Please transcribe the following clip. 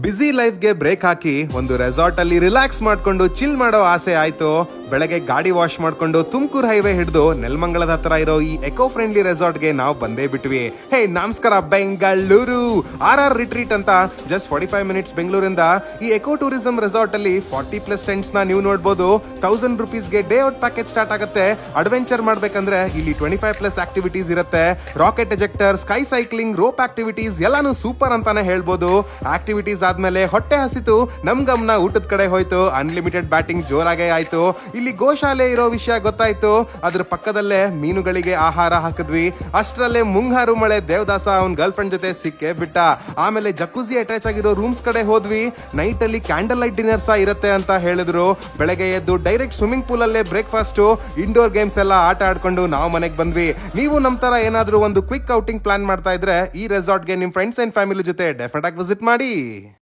ಬಿಸಿ ಲೈಫ್ಗೆ break ಹಾಕಿ ಒಂದು resort ಅಲ್ಲಿ relax ಮಾಡ್ಕೊಂಡು ಚಿಲ್ ಮಾಡೋ ಆಸೆ ಆಯ್ತು. ಬೆಳಗ್ಗೆ ಗಾಡಿ ವಾಶ್ ಮಾಡ್ಕೊಂಡು ತುಮಕೂರು ಹೈವೇ ಹಿಡಿದು ನೆಲಮಂಗಲದ ಹತ್ರ ಇರೋ ಈ ಎಕೋ ಫ್ರೆಂಡ್ಲಿ ರೆಸಾರ್ಟ್ ಗೆ ನಾವು ಬಂದೇ ಬಿಟ್ವಿ. ಹೇ ನಮಸ್ಕಾರ ಬೆಂಗಳೂರು. RR ರಿಟ್ರೀಟ್ ಅಂತ ಜಸ್ಟ್ 45 ಮಿನಿಟ್ಸ್ ಬೆಂಗಳೂರಿಂದ ಈ ಎಕೋ ಟೂರಿಸಂ ರೆಸಾರ್ಟ್ ಅಲ್ಲಿ 40+ ಟೆಂಟ್ಸ್ ನ ನೀವು ನೋಡಬಹುದು. 1000 ರುಪೀಸ್ಗೆ ಡೇ ಔಟ್ ಪ್ಯಾಕೇಜ್ ಸ್ಟಾರ್ಟ್ ಆಗುತ್ತೆ. ಅಡ್ವೆಂಚರ್ ಮಾಡ್ಬೇಕಂದ್ರೆ ಇಲ್ಲಿ 25+ ಆಕ್ಟಿವಿಟೀಸ್ ಇರುತ್ತೆ. Rocket ejector, sky cycling, rope activities ಎಲ್ಲಾನು ಸೂಪರ್ ಅಂತಾನೆ ಹೇಳ್ಬೋದು. ಆಕ್ಟಿವಿಟೀಸ್ ಆದ್ಮೇಲೆ ಹೊಟ್ಟೆ ಹಸಿತು, ನಮ್ ಗಮನ ಊಟದ ಕಡೆ ಹೋಯ್ತು. ಅನ್ಲಿಮಿಟೆಡ್ ಬ್ಯಾಟಿಂಗ್ ಜೋರಾಗೆ ಆಯ್ತು. ಇಲ್ಲಿ ಗೋಶಾಲೆ ಇರೋ ವಿಷಯ ಗೊತ್ತಾಯ್ತು. ಅದ್ರ ಪಕ್ಕದಲ್ಲೇ ಮೀನುಗಳಿಗೆ ಆಹಾರ ಹಾಕಿದ್ವಿ. ಅಷ್ಟರಲ್ಲೇ ಮುಂಗಾರು ಮಳೆ ದೇವದಾಸ ಅವನ್ ಗರ್ಲ್ ಫ್ರೆಂಡ್ ಜೊತೆ ಸಿಕ್ಕೇ ಬಿಟ್ಟ. ಆಮೇಲೆ ಜಕೂಸಿ ಅಟ್ಯಾಚ್ ಆಗಿರೋ ರೂಮ್ಸ್ ಕಡೆ ಹೋದ್ವಿ. ನೈಟ್ ಅಲ್ಲಿ ಕ್ಯಾಂಡಲ್ ಲೈಟ್ ಡಿನ್ನರ್ ಸಹ ಇರುತ್ತೆ ಅಂತ ಹೇಳಿದ್ರು. ಬೆಳಗ್ಗೆ ಎದ್ದು ಡೈರೆಕ್ಟ್ ಸ್ವಿಮ್ಮಿಂಗ್ ಪೂಲ್ ಅಲ್ಲೇ ಬ್ರೇಕ್ಫಾಸ್ಟ್, ಇಂಡೋರ್ ಗೇಮ್ಸ್ ಎಲ್ಲ ಆಟ ಆಡ್ಕೊಂಡು ನಾವು ಮನೆಗೆ ಬಂದ್ವಿ. ನೀವು ನಮ್ ತರ ಏನಾದ್ರೂ ಒಂದು ಕ್ವಿಕ್ ಔಟಿಂಗ್ ಪ್ಲಾನ್ ಮಾಡ್ತಾ ಇದ್ರೆ ಈ ರೆಸಾರ್ಟ್ ಗೆ ನಿಮ್ ಫ್ರೆಂಡ್ಸ್ ಅಂಡ್ ಫ್ಯಾಮಿಲಿ ಜೊತೆ ಡೆಫಿನೆಟ್ ಆಗಿ ವಿಸಿಟ್ ಮಾಡಿ.